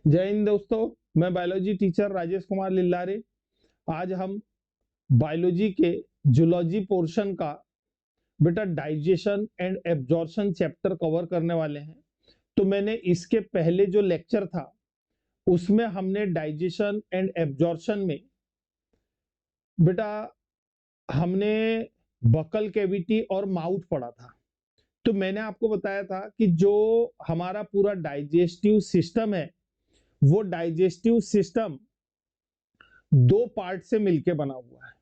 जय हिंद दोस्तों, मैं बायोलॉजी टीचर राजेश कुमार लिल्लारे। आज हम बायोलॉजी के जूलॉजी पोर्शन का बेटा digestion and absorption chapter cover करने वाले हैं। तो मैंने इसके पहले जो लेक्चर था उसमें हमने डाइजेशन एंड एब्जॉर्प्शन में बेटा हमने बकल कैविटी और माउथ पढ़ा था। तो मैंने आपको बताया था कि जो हमारा पूरा डाइजेस्टिव सिस्टम है वो डाइजेस्टिव सिस्टम दो पार्ट से मिलके बना हुआ है।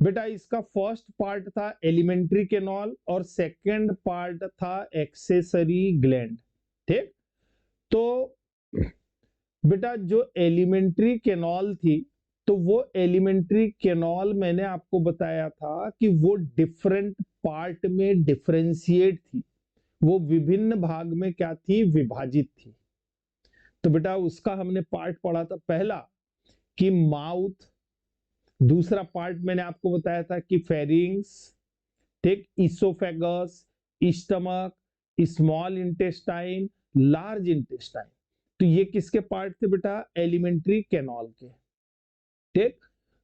बेटा इसका फर्स्ट पार्ट था एलिमेंट्री कैनाल और सेकंड पार्ट था एक्सेसरी ग्लैंड। ठीक, तो बेटा जो एलिमेंट्री कैनाल थी तो वो एलिमेंट्री कैनाल मैंने आपको बताया था कि वो डिफरेंट पार्ट में डिफरेंशिएट थी, वो विभिन्न भाग में क्या थी, विभाजित थी। तो बेटा उसका हमने पार्ट पढ़ा था, पहला कि माउथ, दूसरा पार्ट मैंने आपको बताया था कि फेरिंग्स, ठीक, oesophagus, stomach, small intestine, large intestine. तो ये किसके पार्ट थे बेटा, एलिमेंट्री कैनाल के। ठीक,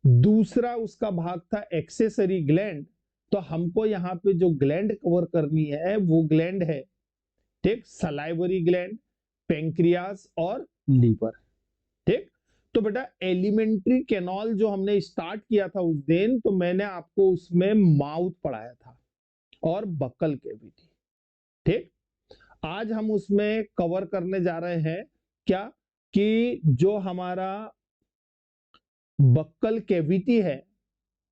दूसरा उसका भाग था एक्सेसरी ग्लैंड। तो हमको यहाँ पे जो ग्लैंड कवर करनी है वो ग्लैंड है, ठीक, सलाइवरी ग्लैंड, पेंक्रियास और लीवर। ठीक, तो बेटा एलिमेंट्री कैनाल जो हमने स्टार्ट किया था उस दिन, तो मैंने आपको उसमें माउथ पढ़ाया था और बक्कल कैविटी। ठीक, आज हम उसमें कवर करने जा रहे हैं क्या, कि जो हमारा बक्कल कैविटी है,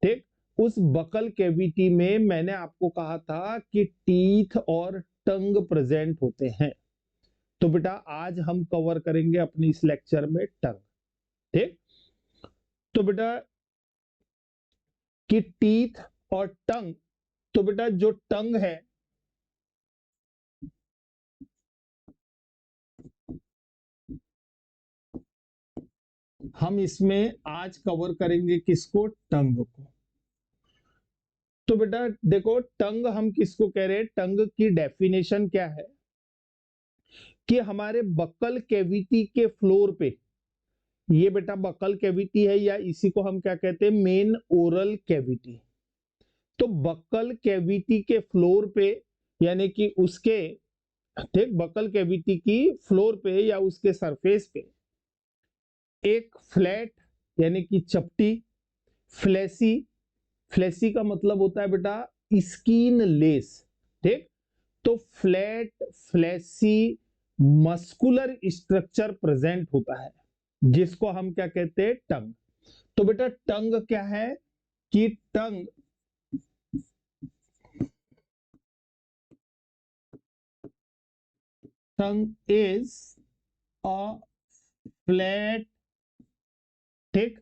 ठीक, उस बक्कल कैविटी में मैंने आपको कहा था कि टीथ और टंग प्रेजेंट होते हैं। तो बेटा आज हम कवर करेंगे अपनी इस लेक्चर में टंग। ठीक, तो बेटा कि टीथ और टंग, तो बेटा जो टंग है, हम इसमें आज कवर करेंगे किसको, टंग को। तो बेटा देखो टंग हम किसको कह रहे हैं, टंग की डेफिनेशन क्या है कि हमारे बक्कल कैविटी के फ्लोर पे, ये बेटा बक्कल कैविटी है या इसी को हम क्या कहते हैं, मेन ओरल कैविटी। तो बक्कल कैविटी के फ्लोर पे यानी कि उसके, ठीक, बक्कल कैविटी की फ्लोर पे या उसके सरफेस पे एक फ्लैट यानी कि चपटी, फ्लैसी, फ्लैसी का मतलब होता है बेटा स्किन लेस। ठीक, तो flat fleshy muscular structure present होता है जिसको हम क्या कहते हैं, टंग। तो बेटा टंग क्या है कि टंग इज अ फ्लैट, ठीक,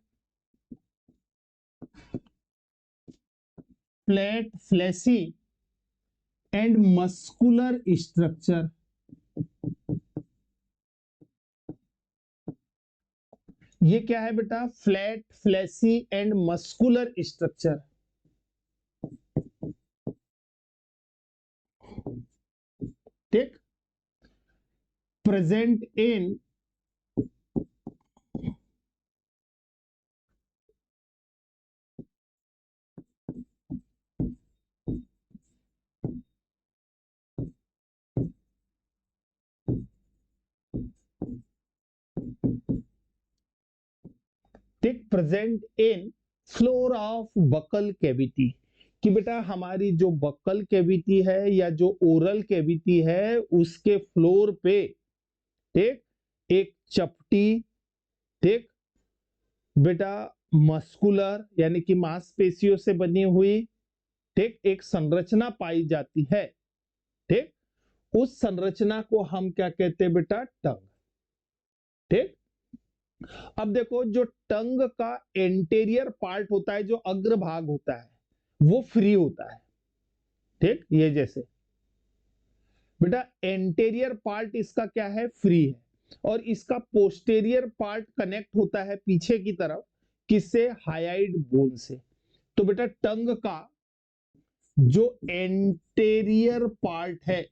flat fleshy and muscular structure. ये क्या है बेटा, flat fleshy and muscular structure. ठीक, present in present in floor of buccal cavity. कि बेटा हमारी जो बक्कल कैविटी है या जो ओरल कैविटी है उसके फ्लोर पे, ठीक, एक चपटी, ठीक, बेटा मस्कुलर यानी कि मांसपेशियों से बनी हुई, ठीक, एक संरचना पाई जाती है। ठीक, उस संरचना को हम क्या कहते हैं बेटा, टंग। ठीक, अब देखो जो टंग का एंटेरियर पार्ट होता है, जो अग्रभाग होता है, वो फ्री होता है। ठीक, ये जैसे बेटा एंटेरियर पार्ट इसका क्या है, फ्री है, और इसका पोस्टेरियर पार्ट कनेक्ट होता है पीछे की तरफ, किससे, हायाइड बोन से। तो बेटा टंग का जो एंटेरियर पार्ट है,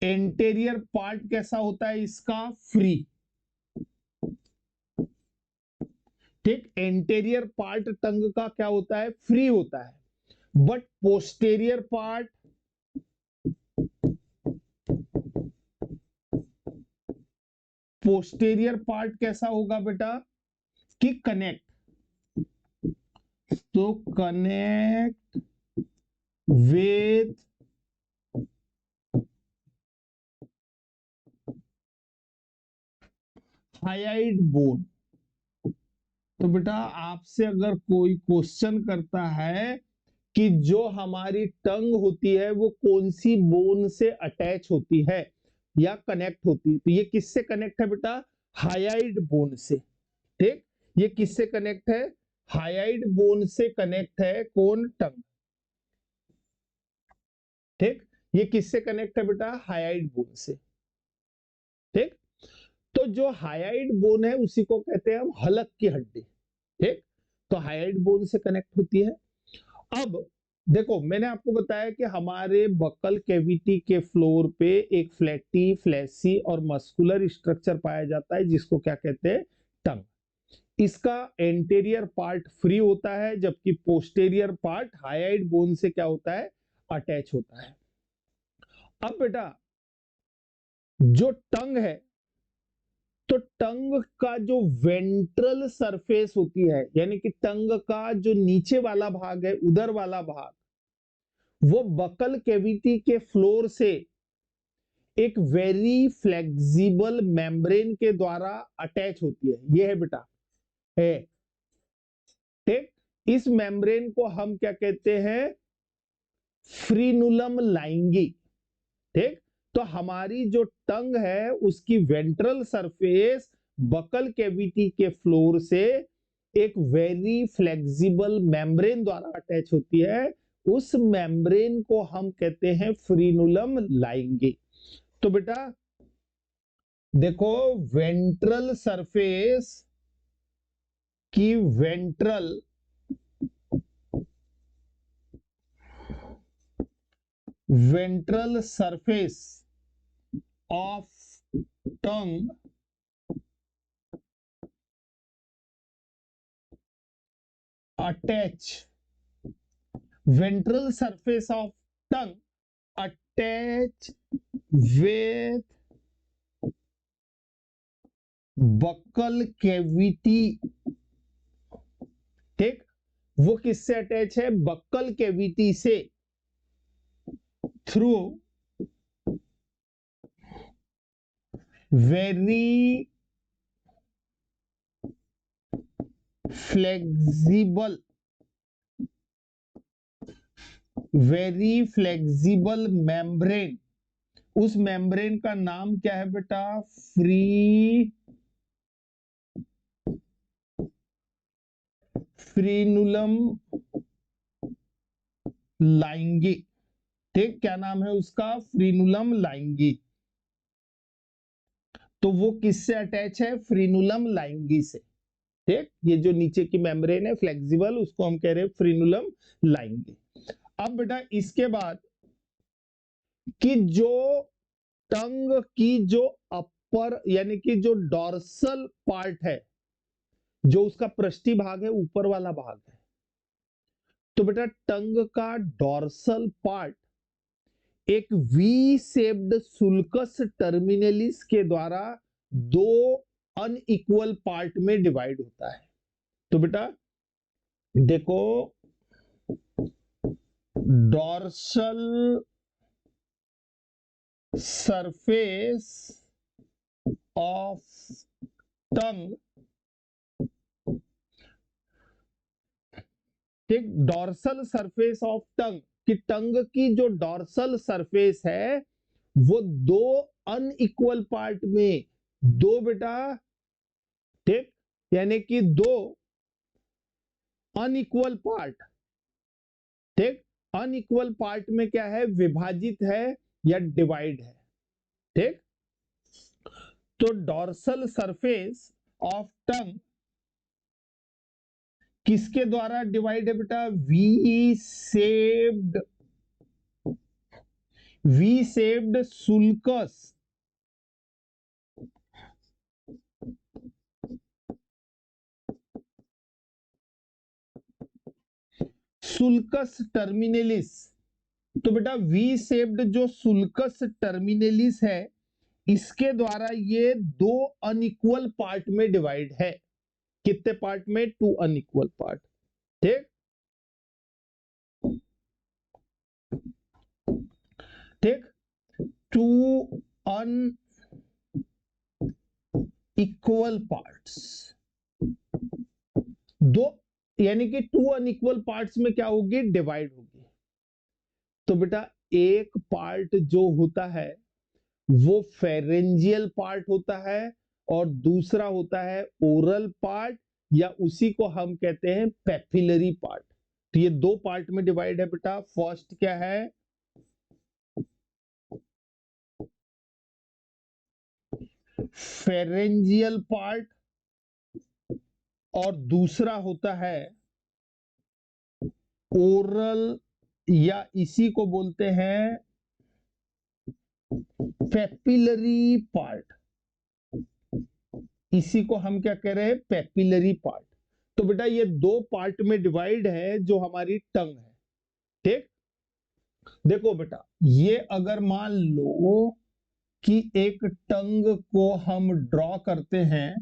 एंटेरियर पार्ट कैसा होता है इसका, फ्री। ठीक, एंटेरियर पार्ट टंग का क्या होता है, फ्री होता है। But posterior part, posterior part कैसा होगा बेटा, कि कनेक्ट, तो कनेक्ट विथ हाइड बोन। तो बेटा आपसे अगर कोई क्वेश्चन करता है कि जो हमारी टंग होती है वो कौन सी बोन से अटैच होती है या कनेक्ट होती है, तो ये किससे कनेक्ट है बेटा, हाइड बोन से। ठीक, ये किससे कनेक्ट है, हाइड बोन से कनेक्ट है, कौन, टंग। ठीक, ये किससे कनेक्ट है बेटा, हाइड बोन से। ठीक, तो जो हाइड बोन है उसी को कहते हैं हम हलक की हड्डी। ठीक, तो हाइड बोन से कनेक्ट होती है। अब देखो मैंने आपको बताया कि हमारे बकल कैविटी के फ्लोर पे एक फ्लैटी, फ्लैसी और मस्कुलर स्ट्रक्चर पाया जाता है जिसको क्या कहते हैं, टंग। इसका एंटेरियर पार्ट फ्री होता है जबकि पोस्टेरियर पार्ट हाइड बोन से क्या होता है, अटैच होता है। अब बेटा जो टंग है, तो टंग का जो वेंट्रल सरफेस होती है, यानी कि टंग का जो नीचे वाला भाग है, उधर वाला भाग, वो बकल कैविटी के फ्लोर से एक वेरी फ्लेक्सिबल मेम्ब्रेन के द्वारा अटैच होती है। ये है बेटा, है। ठीक, इस मेम्ब्रेन को हम क्या कहते हैं, फ्रीनुलम लाइंगी। ठीक, तो हमारी जो टंग है उसकी वेंट्रल सरफेस बकल कैविटी के फ्लोर से एक वेरी फ्लेक्सिबल मेम्ब्रेन द्वारा अटैच होती है। उस मेम्ब्रेन को हम कहते हैं फ्रीनुलम लाइंगी। तो बेटा देखो, वेंट्रल सरफेस की ventral surface of tongue attach, ventral surface of tongue attach with buccal cavity. ठीक, वो किससे अटैच है, बकल कैविटी से, through very flexible, very flexible membrane. उस मेम्ब्रेन का नाम क्या है बेटा, फ्रीनुलम लाइंगी। ठीक, क्या नाम है उसका, फ्रीनुलम लाइंगी। तो वो किससे अटैच है, फ्रीनुलम लाइंगी से। ठीक, ये जो नीचे की मेम्ब्रेन है फ्लेक्सिबल, उसको हम कह रहे हैं फ्रीनुलम लाइंगी। अब बेटा इसके बाद कि जो टंग की जो अपर यानी कि जो डॉर्सल पार्ट है, जो उसका पृष्ठी भाग है, ऊपर वाला भाग है, तो बेटा टंग का डॉर्सल पार्ट एक वी शेप्ड सुल्कस टर्मिनलिस के द्वारा दो अनइक्वल पार्ट में डिवाइड होता है। तो बेटा देखो, डॉर्सल सरफेस ऑफ टंग, ठीक, डॉर्सल सरफेस ऑफ टंग, कि टंग की जो डॉर्सल सरफेस है वो दो अनइक्वल पार्ट में, दो बेटा, ठीक, यानी कि दो अनइक्वल पार्ट, ठीक, अनइक्वल पार्ट में क्या है, विभाजित है या डिवाइड है। ठीक, तो डॉर्सल सरफेस ऑफ टंग किसके द्वारा डिवाइड है बेटा, वी शेप्ड, वी सेप्ड सुल्कस सुल्कस टर्मिनेलिस। तो बेटा वी सेप्ड जो सुल्कस टर्मिनेलिस है, इसके द्वारा ये दो अनइक्वल पार्ट में डिवाइड है। कितने पार्ट में? Two unequal part. ठीक ठीक, टू अनइक्वल पार्ट्स। दो, यानी कि टू अनइक्वल पार्ट्स में क्या होगी? डिवाइड होगी। तो बेटा एक पार्ट जो होता है वो फेरेंजियल पार्ट होता है और दूसरा होता है ओरल पार्ट, या उसी को हम कहते हैं पेपिलरी पार्ट। तो ये दो पार्ट में डिवाइड है बेटा। फर्स्ट क्या है? फेरेंजियल पार्ट, और दूसरा होता है ओरल, या इसी को बोलते हैं पेपिलरी पार्ट। इसी को हम क्या कह रहे हैं? Papillary part. तो बेटा ये दो पार्ट में डिवाइड है जो हमारी टंग है। ठीक, देखो बेटा, ये अगर मान लो कि एक टंग को हम ड्रॉ करते हैं,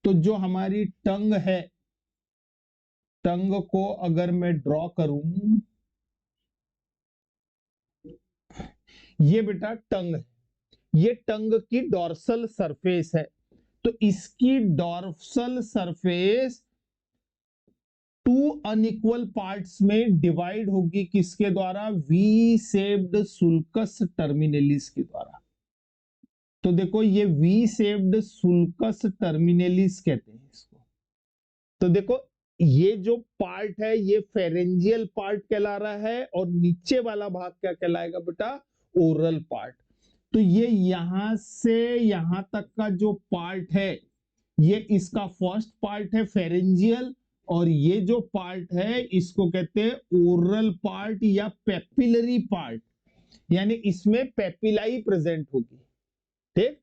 तो जो हमारी टंग है, टंग को अगर मैं ड्रॉ करूं, ये बेटा टंग है, ये टंग की डॉर्सल सरफेस है। तो इसकी dorsal surface two unequal parts में डिवाइड होगी। किसके द्वारा? वी शेप्ड सुल्कस टर्मिनेलिस के द्वारा। तो देखो ये वी शेप्ड सुल्कस टर्मिनेलिस कहते हैं इसको। तो देखो ये जो पार्ट है ये फेरेंजियल पार्ट कहला रहा है, और नीचे वाला भाग क्या कहलाएगा बेटा? Oral part. तो ये यहां से यहां तक का जो पार्ट है, ये इसका फर्स्ट पार्ट है फेरेंजियल, और ये जो पार्ट है इसको कहते हैं ओरल पार्ट या पेपिलरी पार्ट, यानी इसमें पेपिलाई प्रेजेंट होगी। ठीक,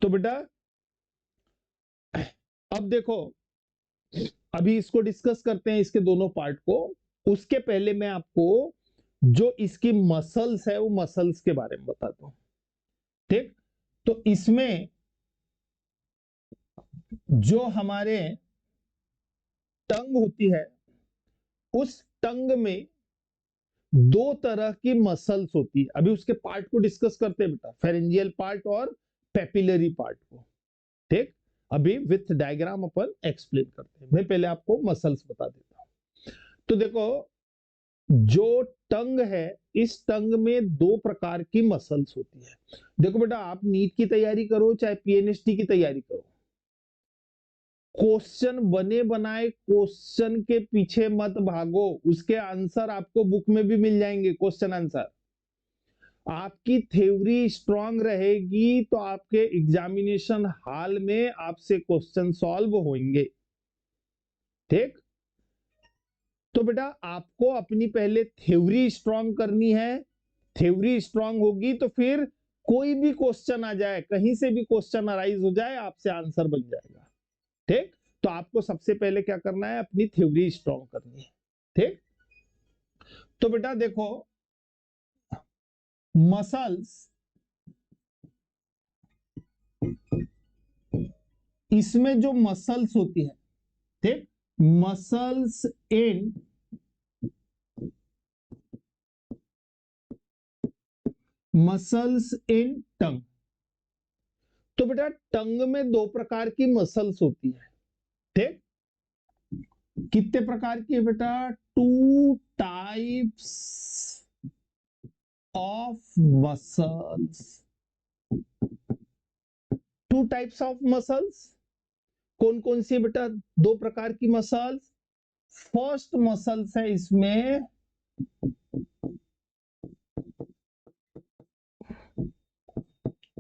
तो बेटा अब देखो, अभी इसको डिस्कस करते हैं, इसके दोनों पार्ट को। उसके पहले मैं आपको जो इसकी मसल्स है वो मसल्स के बारे में बताता हूं। ठीक, तो इसमें जो हमारे टंग होती है, उस टंग में दो तरह की मसल्स होती है। अभी उसके पार्ट को डिस्कस करते हैं बेटा, फेरेंजियल पार्ट और पेपिलरी पार्ट को। ठीक, अभी विथ डायग्राम अपन एक्सप्लेन करते हैं। मैं पहले आपको मसल्स बता देता हूं। तो देखो जो टंग है, इस टंग में दो प्रकार की मसल्स होती है। देखो बेटा, आप नीट की तैयारी करो चाहे पीएनएसटी की तैयारी करो, क्वेश्चन बने बनाए क्वेश्चन के पीछे मत भागो। उसके आंसर आपको बुक में भी मिल जाएंगे, क्वेश्चन आंसर। आपकी थ्योरी स्ट्रांग रहेगी तो आपके एग्जामिनेशन हॉल में आपसे क्वेश्चन सॉल्व होंगे। ठीक, तो बेटा आपको अपनी पहले थ्योरी स्ट्रांग करनी है। थ्योरी स्ट्रांग होगी तो फिर कोई भी क्वेश्चन आ जाए, कहीं से भी क्वेश्चन अराइज हो जाए, आपसे आंसर बन जाएगा। ठीक, तो आपको सबसे पहले क्या करना है? अपनी थ्योरी स्ट्रांग करनी है। ठीक, तो बेटा देखो मसल्स, इसमें जो मसल्स होती है, ठीक, मसल्स इन टंग। तो बेटा टंग में दो प्रकार की मसल्स होती है। ठीक, कितने प्रकार की है बेटा? Two types of muscles. Two types of muscles कौन कौन सी है बेटा? दो प्रकार की मसल्स। फर्स्ट मसल्स है इसमें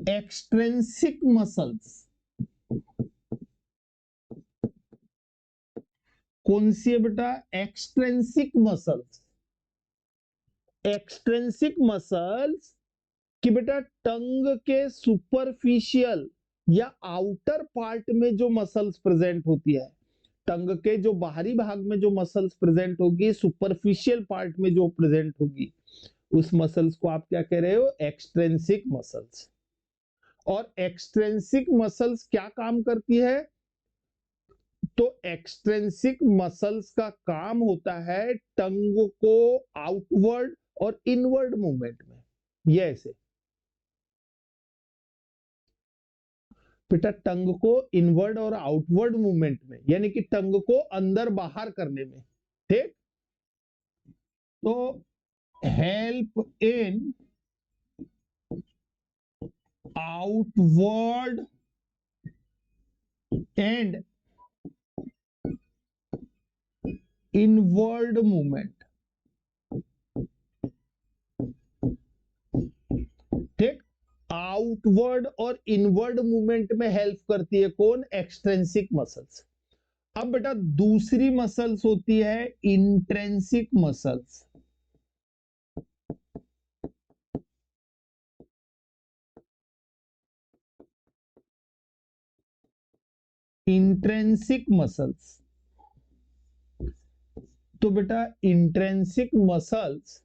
एक्सट्रेंसिक मसल्स। कौन सी है बेटा? Extrinsic muscles. एक्सट्रेंसिक मसल्स कि बेटा टंग के सुपरफिशियल या आउटर पार्ट में जो मसल्स प्रेजेंट होती है, टंग के जो बाहरी भाग में जो मसल्स प्रेजेंट होगी, सुपरफिशियल पार्ट में जो प्रेजेंट होगी, उस मसल्स को आप क्या कह रहे हो? Extrinsic muscles. और एक्सट्रेंसिक मसल्स क्या काम करती है? तो एक्सट्रेंसिक मसल्स का काम होता है टंग को आउटवर्ड और इनवर्ड मूवमेंट में, ये ऐसे बेटा टंग को इनवर्ड और आउटवर्ड मूवमेंट में, यानी कि टंग को अंदर बाहर करने में, ठीक। तो help in outward and inward movement, ठीक। आउटवर्ड और इनवर्ड मूवमेंट में हेल्प करती है कौन? Extrinsic muscles. अब बेटा दूसरी मसल्स होती है इंट्रेंसिक मसल्स। इंट्रेंसिक मसल्स, तो बेटा इंट्रेंसिक मसल्स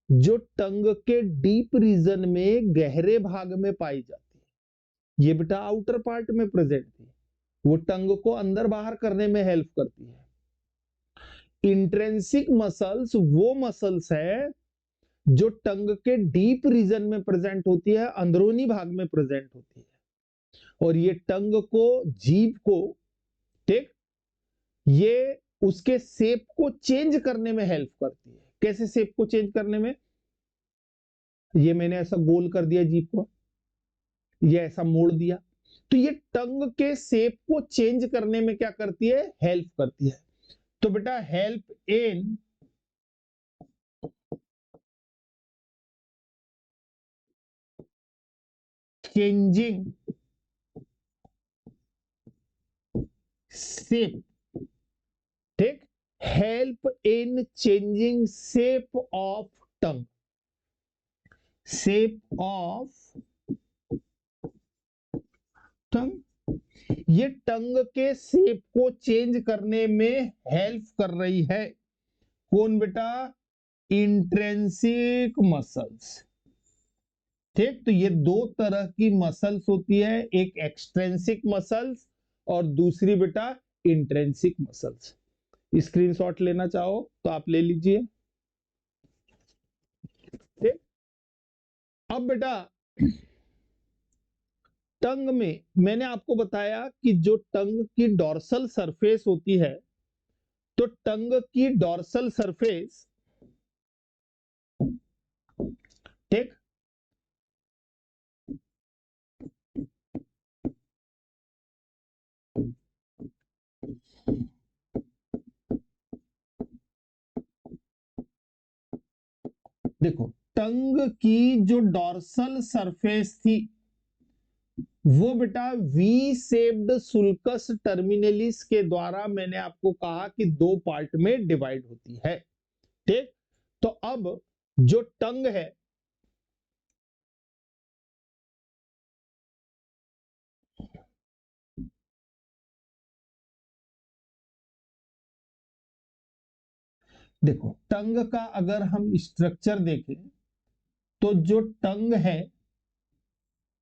जो टंग के डीप रीजन में, गहरे भाग में पाई जाती है, ये बेटा आउटर पार्ट में प्रेजेंट थी, वो टंग को अंदर बाहर करने में हेल्प करती है। इंट्रेंसिक मसल्स वो मसल्स है जो टंग के डीप रीजन में प्रेजेंट होती है, अंदरूनी भाग में प्रेजेंट होती है, और ये टंग को, जीभ को, ठीक, ये उसके शेप को चेंज करने में हेल्प करती है। कैसे शेप को चेंज करने में? ये मैंने ऐसा गोल कर दिया जीभ को, ये ऐसा मोड़ दिया, तो ये टंग के शेप को चेंज करने में क्या करती है? हेल्प करती है। तो बेटा हेल्प इन चेंजिंग शेप, ठीक, help in changing shape of tongue, shape of tongue, ये टंग के शेप को चेंज करने में हेल्प कर रही है कौन बेटा? इंट्रेंसिक मसल्स, ठीक। तो ये दो तरह की मसल्स होती है, एक एक्सट्रेंसिक मसल्स और दूसरी बेटा इंट्रेंसिक मसल्स। स्क्रीनशॉट लेना चाहो तो आप ले लीजिए, ठीक। अब बेटा टंग में मैंने आपको बताया कि जो टंग की डॉर्सल सरफेस होती है, तो टंग की डॉर्सल सरफेस, ठीक, देखो टंग की जो डॉर्सल सरफेस थी वो बेटा वी शेप्ड सुल्कस टर्मिनलिस के द्वारा, मैंने आपको कहा कि दो पार्ट में डिवाइड होती है, ठीक। तो अब जो टंग है, देखो टंग का अगर हम स्ट्रक्चर देखें तो जो टंग है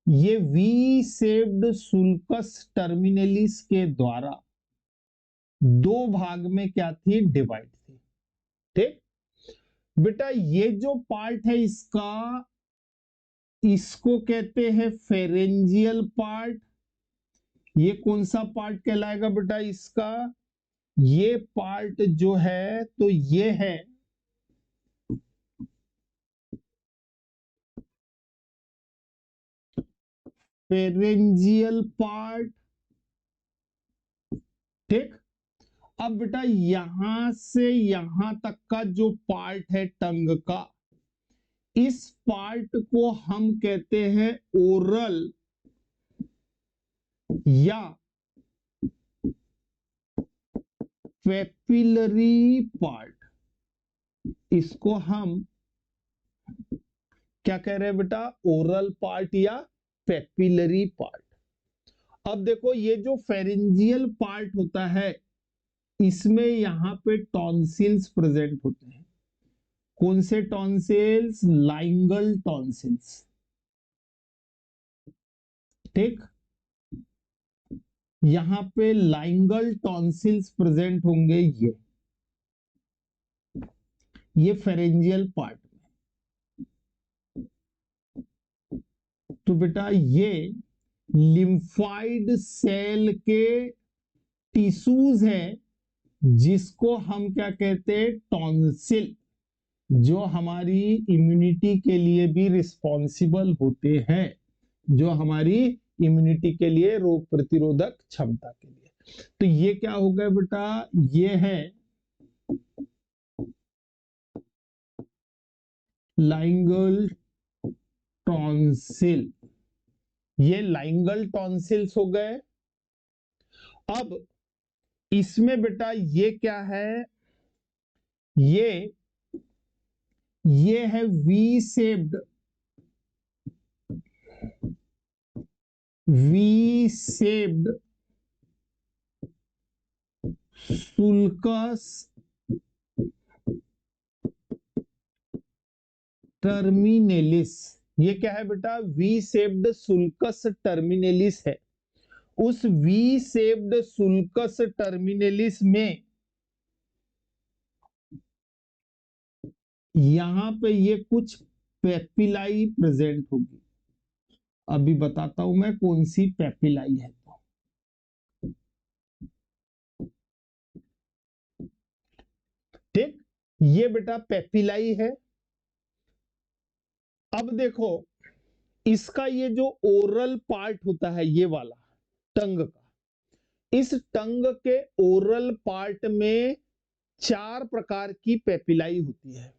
ये वी शेप्ड सुल्कस टर्मिनलिस के द्वारा दो भाग में क्या थी? डिवाइड थी, ठीक। बेटा ये जो पार्ट है इसका, इसको कहते हैं फेरेंजियल पार्ट। ये कौन सा पार्ट कहलाएगा बेटा इसका? ये पार्ट जो है तो ये है फेरेंजियल पार्ट, ठीक। अब बेटा यहां से यहां तक का जो पार्ट है टंग का, इस पार्ट को हम कहते हैं ओरल या पेपिलरी पार्ट, इसको हम क्या कह रहे हैं बेटा, ओरल पार्ट या पेपिलरी पार्ट। अब देखो ये जो फेरेंजियल पार्ट होता है इसमें यहां पे टॉन्सिल्स प्रेजेंट होते हैं। कौन से टॉन्सिल्स, लाइंगल टॉन्सिल्स। ठीक, यहां पे लाइंगल टॉन्सिल्स प्रेजेंट होंगे। ये फेरेंजियल पार्ट में। तो बेटा ये लिम्फाइड सेल के टिश्यूज है जिसको हम क्या कहते हैं, टॉन्सिल, जो हमारी इम्यूनिटी के लिए भी रिस्पॉन्सिबल होते हैं, जो हमारी इम्यूनिटी के लिए, रोग प्रतिरोधक क्षमता के लिए। तो ये क्या हो गया बेटा, ये है लाइंगल टॉन्सिल। ये लाइंगल टॉन्सिल्स हो गए। अब इसमें बेटा ये क्या है, ये है वी शेप्ड सुल्कस टर्मिनेलिस। ये क्या है बेटा, वी शेप्ड सुल्कस टर्मिनेलिस है। उस वी शेप्ड सुल्कस टर्मिनेलिस में यहां पे ये कुछ पेपिलाई प्रेजेंट होगी। अभी बताता हूं मैं कौन सी पेपिलाई है। ठीक, ये बेटा पेपिलाई है। अब देखो इसका ये जो ओरल पार्ट होता है, ये वाला टंग का, इस टंग के ओरल पार्ट में 4 प्रकार की पेपिलाई होती है।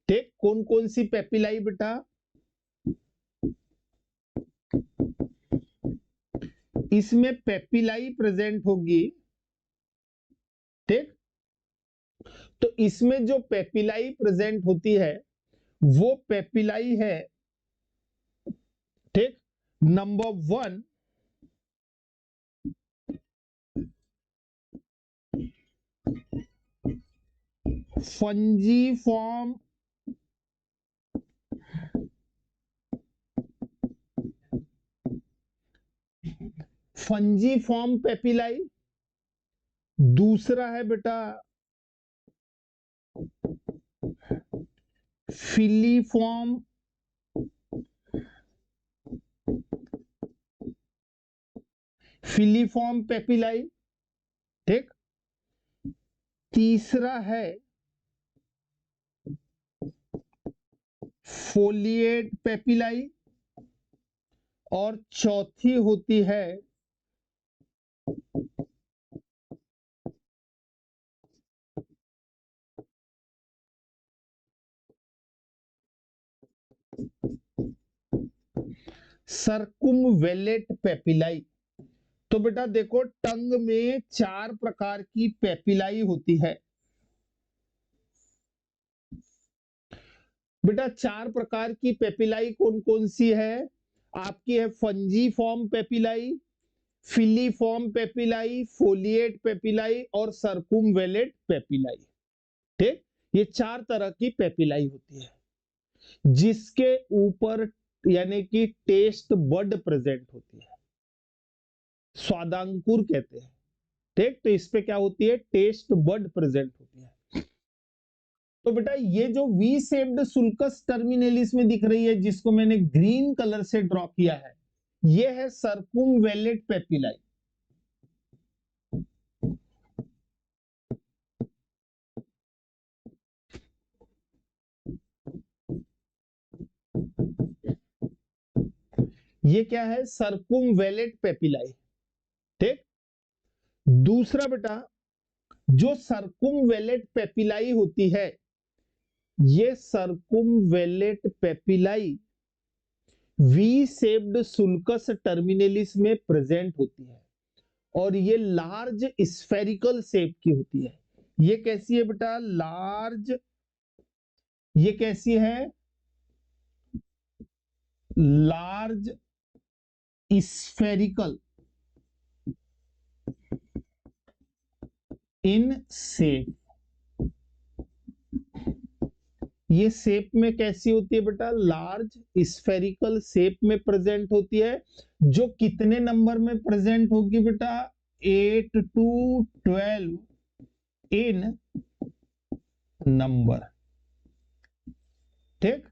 ठीक, कौन कौन सी पेपिलाई बेटा, इसमें पेपिलाई प्रेजेंट होगी। ठीक, तो इसमें जो पेपिलाई प्रेजेंट होती है वो पेपिलाई है, ठीक, नंबर 1 फंजीफॉर्म पेपिलाई। दूसरा है बेटा फिलीफॉर्म पेपिलाई। ठीक, तीसरा है फोलिएट पेपिलाई और चौथी होती है सर्कुमवेलेट पेपिलाई। तो बेटा देखो टंग में 4 प्रकार की पेपिलाई होती है। बेटा 4 प्रकार की पेपिलाई कौन कौन सी है आपकी, है फंजीफॉर्म पेपिलाई, फिलीफॉर्म पेपिलाई, फोलिएट पेपिलाई और सर्कुमवेलेट पेपिलाई। ठीक, ये 4 तरह की पेपिलाई होती है जिसके ऊपर यानी कि टेस्ट बड प्रेजेंट होती है, स्वादांकुर कहते हैं। ठीक, तो इस पे क्या होती है, टेस्ट बड प्रेजेंट होती है। तो बेटा ये जो वी शेप्ड सुल्कस टर्मिनेलिस में दिख रही है जिसको मैंने ग्रीन कलर से ड्रॉ किया है, ये है सर्कुमवेलेट पेपिलाई। ये क्या है, सर्कुमवेलेट पेपिलाई। ठीक, दूसरा बेटा जो सर्कुमवेलेट पेपिलाई होती है, ये सर्कुमवेलेट पेपिलाई वी शेप्ड सुल्कस टर्मिनेलिस में प्रेजेंट होती है और ये लार्ज स्फेरिकल शेप की होती है। ये कैसी है बेटा, लार्ज, ये कैसी है, लार्ज स्फेरिकल इन शेप। ये शेप में कैसी होती है बेटा? लार्ज स्फेरिकल शेप में प्रेजेंट होती है, जो कितने नंबर में प्रेजेंट होगी बेटा? 8 to 12 इन नंबर। ठीक,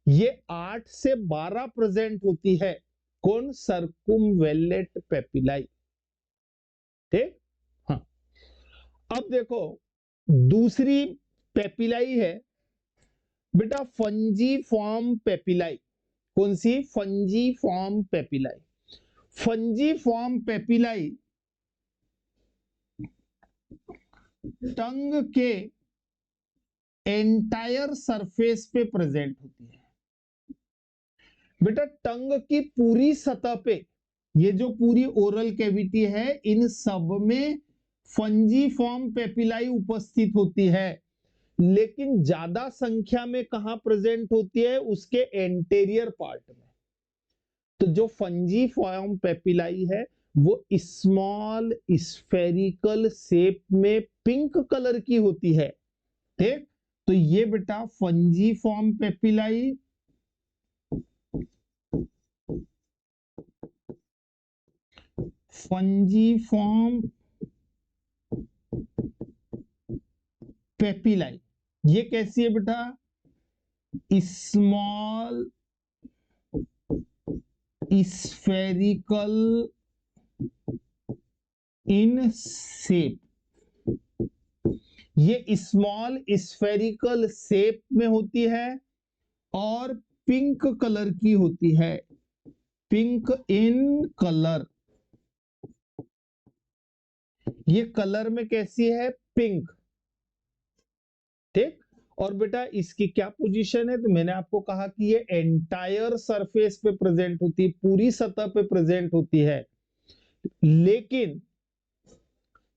ये 8 से 12 प्रेजेंट होती है। कौन? सर्कुमवेलेट पेपिलाई। ठीक, हाँ। अब देखो दूसरी पेपिलाई है बेटा, फंजीफॉर्म पेपिलाई। कौन सी? फंजीफॉर्म पेपिलाई। फंजीफॉर्म पेपिलाई टंग के एंटायर सरफेस पे प्रेजेंट होती है। बेटा टंग की पूरी सतह पे, ये जो पूरी ओरल कैविटी है, इन सब में फंजीफॉर्म पेपिलाई उपस्थित होती है, लेकिन ज्यादा संख्या में कहां प्रेजेंट होती है? उसके एंटेरियर पार्ट में। तो जो फंजीफॉर्म पेपिलाई है वो स्मॉल स्फेरिकल शेप में पिंक कलर की होती है। ठीक, तो ये बेटा फंजीफॉर्म पेपिलाई फंजीफॉर्म पेपिलाई ये कैसी है बेटा? Small spherical in shape. ये स्मॉल स्फेरिकल शेप में होती है और पिंक कलर की होती है, पिंक इन कलर। ये कलर में कैसी है? पिंक। ठीक, और बेटा इसकी क्या पोजीशन है? तो मैंने आपको कहा कि ये एंटायर सरफेस पे प्रेजेंट होती है, पूरी सतह पे प्रेजेंट होती है, लेकिन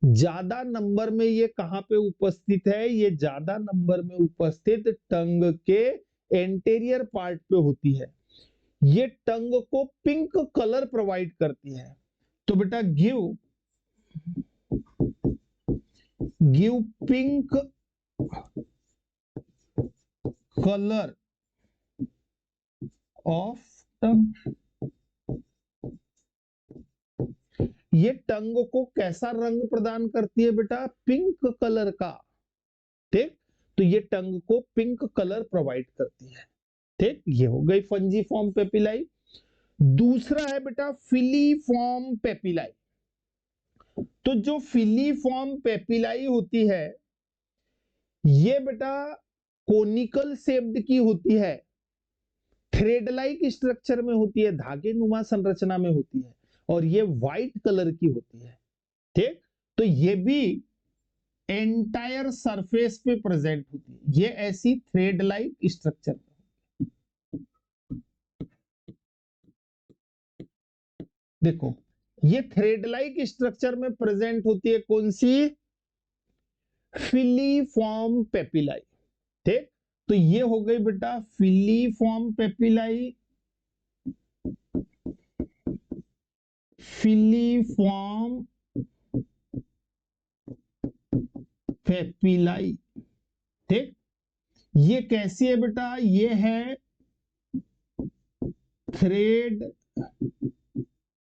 ज्यादा नंबर में ये कहां पे उपस्थित है? ये ज्यादा नंबर में उपस्थित टंग के एंटेरियर पार्ट पे होती है। ये टंग को पिंक कलर प्रोवाइड करती है। तो बेटा give pink colour of tongue. ये टंग को कैसा रंग प्रदान करती है बेटा? पिंक कलर का। ठीक, तो ये टंग को पिंक कलर प्रोवाइड करती है। ठीक, ये हो गई फंजीफॉर्म पेपिलाई। दूसरा है बेटा फिलीफॉर्म पेपिलाई। तो जो फिलीफॉर्म पेपिलाई होती है ये बेटा कोनिकल शेप्ड की होती है, थ्रेड लाइक स्ट्रक्चर में होती है, धागे नुमा संरचना में होती है, और ये व्हाइट कलर की होती है। ठीक, तो ये भी एंटायर सरफेस पे प्रेजेंट होती है। ये ऐसी थ्रेड लाइक स्ट्रक्चर। देखो ये थ्रेड लाइक स्ट्रक्चर में प्रेजेंट होती है। कौन सी? फिलीफॉर्म पेपिलाई। ठीक, तो ये हो गई बेटा फिलीफॉर्म पेपिलाई। फिलीफॉर्म पेपिलाई। ठीक, ये कैसी है बेटा? ये है थ्रेड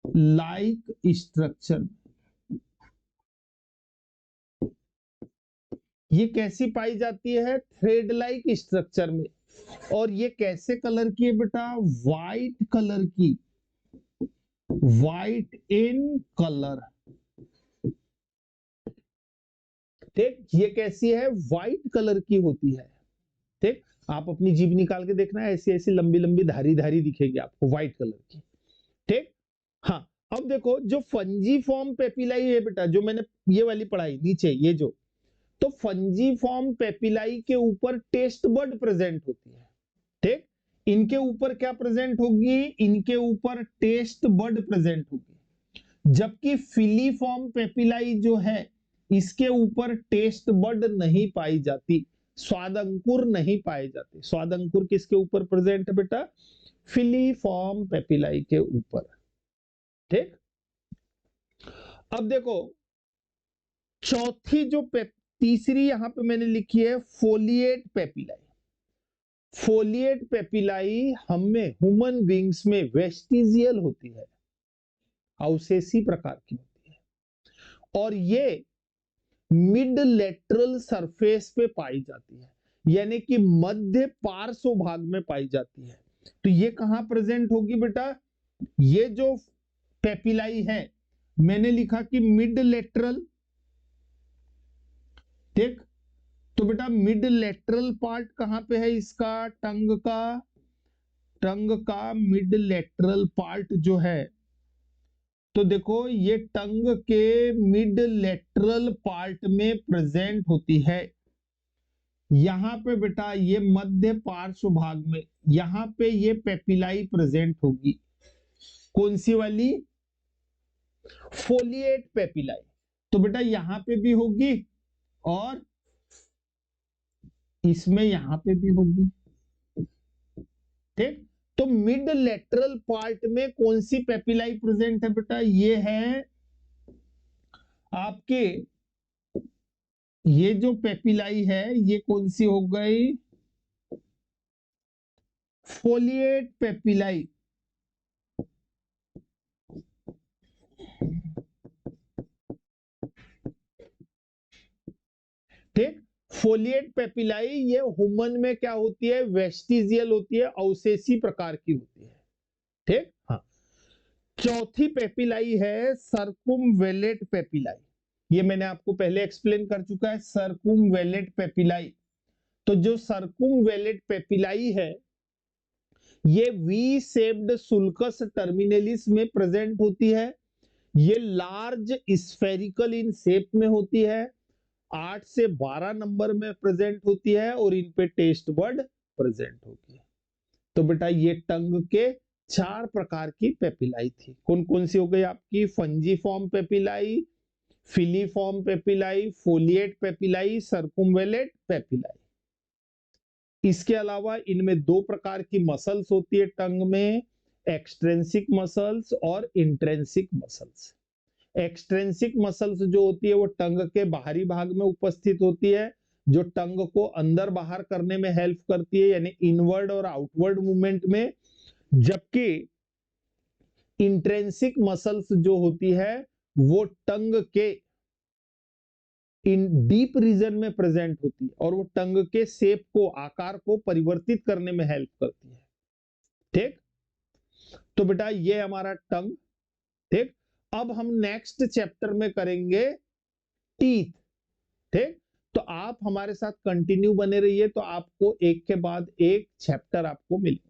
लाइक स्ट्रक्चर। ये कैसी पाई जाती है? थ्रेड लाइक स्ट्रक्चर में। और ये कैसे कलर की है बेटा? व्हाइट कलर की, व्हाइट इन कलर। ठीक, ये कैसी है? व्हाइट कलर की होती है। ठीक, आप अपनी जीभ निकाल के देखना, ऐसी ऐसी लंबी लंबी धारी धारी दिखेगी आपको व्हाइट कलर की। ठीक, हाँ। अब देखो जो फंजीफॉर्म पेपिलाई है बेटा, जो मैंने ये वाली पढ़ाई नीचे, ये जो, तो फंजीफॉर्म पेपिलाई के ऊपर टेस्ट बड प्रेजेंट होती है। ठीक, इनके ऊपर क्या प्रेजेंट होगी? इनके ऊपर टेस्ट बड प्रेजेंट होगी। जबकि फिलीफॉर्म पेपिलाई जो है इसके ऊपर टेस्ट बड नहीं पाई जाती, स्वाद अंकुर नहीं पाए जाते। स्वाद अंकुर किसके ऊपर प्रेजेंट है बेटा? फिलीफॉर्म पेपिलाई के ऊपर। ठीक, अब देखो चौथी जो तीसरी यहां पे मैंने लिखी है फोलिएट पेपिलाई। फोलिएट पेपिलाई हमें ह्यूमन बींग्स में वेस्टिजियल होती है, अवशेषी प्रकार की होती है, और ये मिड लेटरल सरफेस पे पाई जाती है, यानी कि मध्य पार्श्व भाग में पाई जाती है। तो ये कहां प्रेजेंट होगी बेटा? ये जो पेपिलाई है मैंने लिखा कि मिड लेटरल। ठीक, तो बेटा मिड लेटरल पार्ट कहां पे है इसका? टंग का मिड लेटरल पार्ट जो है, तो देखो ये टंग के मिड लेटरल पार्ट में प्रेजेंट होती है। यहां पे बेटा ये मध्य पार्श्व भाग में यहां पे ये पेपिलाई प्रेजेंट होगी। कौन सी वाली? फोलिएट पेपिलाई। तो बेटा यहां पे भी होगी और इसमें यहां पे भी होगी। ठीक, तो मिड लेटरल पार्ट में कौन सी पेपिलाई प्रेजेंट है बेटा? ये है आपके, ये जो पेपिलाई है ये कौन सी हो गई? फोलिएट पेपिलाई। ठीक, फोलिएट पेपिलाई ये ह्यूमन में क्या होती है? वेस्टिजियल होती है, अवशेषी प्रकार की होती है। ठीक, हाँ। चौथी पेपिलाई है सर्कुमवेलेट पेपिलाई। ये मैंने आपको पहले एक्सप्लेन कर चुका है, सर्कुमवेलेट पेपिलाई। तो जो सर्कुमवेलेट पेपिलाई है ये वी शेप्ड सुल्कस टर्मिनलिस में प्रेजेंट होती है। ये लार्ज स्फेरिकल इन शेप में होती है, 8 से 12 नंबर में प्रेजेंट होती है और इन पे टेस्ट बर्ड प्रेजेंट होती है। तो बेटा ये टंग के 4 प्रकार की पेपिलाई थी। कौन कौन सी हो गई आपकी? फंजीफॉर्म पेपिलाई, फिलीफॉर्म पेपिलाई, फोलिएट पेपिलाई, सर्कुमवेलेट पेपिलाई। इसके अलावा इनमें 2 प्रकार की मसल्स होती है टंग में, एक्सट्रेंसिक मसल्स और इंट्रेंसिक मसल्स। एक्सट्रेंसिक मसल्स जो होती है वो टंग के बाहरी भाग में उपस्थित होती है, जो टंग को अंदर बाहर करने में हेल्प करती है, यानी इनवर्ड और आउटवर्ड मूवमेंट में। जबकि इंट्रेंसिक मसल्स जो होती है वो टंग के इन डीप रीजन में प्रेजेंट होती है और वो टंग के शेप को, आकार को परिवर्तित करने में हेल्प करती है। ठीक, तो बेटा ये हमारा टंग। ठीक, अब हम नेक्स्ट चैप्टर में करेंगे टीथ। ठीक, तो आप हमारे साथ कंटिन्यू बने रहिए, तो आपको एक के बाद एक चैप्टर आपको मिलेंगे।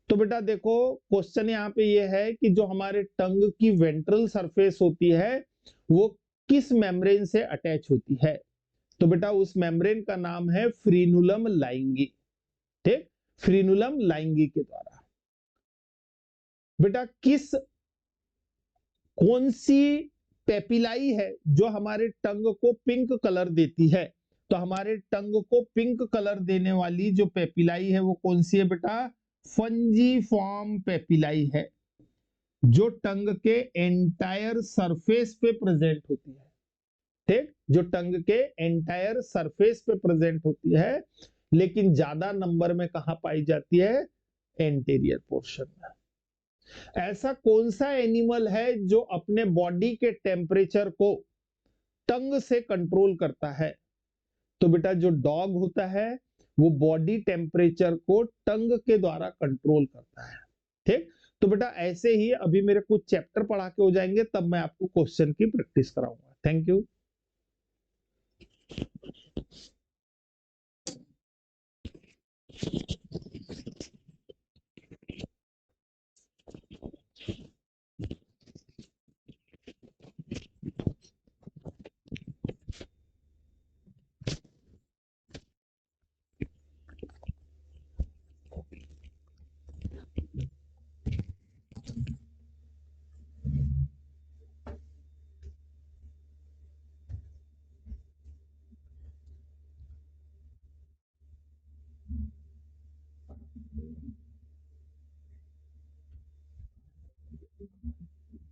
तो बेटा देखो क्वेश्चन यहाँ पे ये है कि जो हमारे टंग की वेंट्रल सरफेस होती है वो किस मेम्ब्रेन से अटैच होती है? तो बेटा उस मेम्ब्रेन का नाम है फ्रीनुलम लाइंगी। ठीक, फ्रीनुलम लाइंगी के द्वारा। बेटा कौन सी पेपिलाई है जो हमारे टंग को पिंक कलर देती है? तो हमारे टंग को पिंक कलर देने वाली जो पेपिलाई है वो कौन सी है बेटा? फंजीफॉर्म पेपिलाई है, जो टंग के एंटायर सरफेस पे प्रेजेंट होती है। ठीक, जो टंग के एंटायर सरफेस पे प्रेजेंट होती है, लेकिन ज्यादा नंबर में कहां पाई जाती है? एंटीरियर पोर्शन में। ऐसा कौन सा एनिमल है जो अपने बॉडी के टेम्परेचर को टंग से कंट्रोल करता है? तो बेटा जो डॉग होता है वो बॉडी टेम्परेचर को टंग के द्वारा कंट्रोल करता है। ठीक, तो बेटा ऐसे ही अभी मेरे कुछ चैप्टर पढ़ा के हो जाएंगे, तब मैं आपको क्वेश्चन की प्रैक्टिस कराऊंगा। Thank you.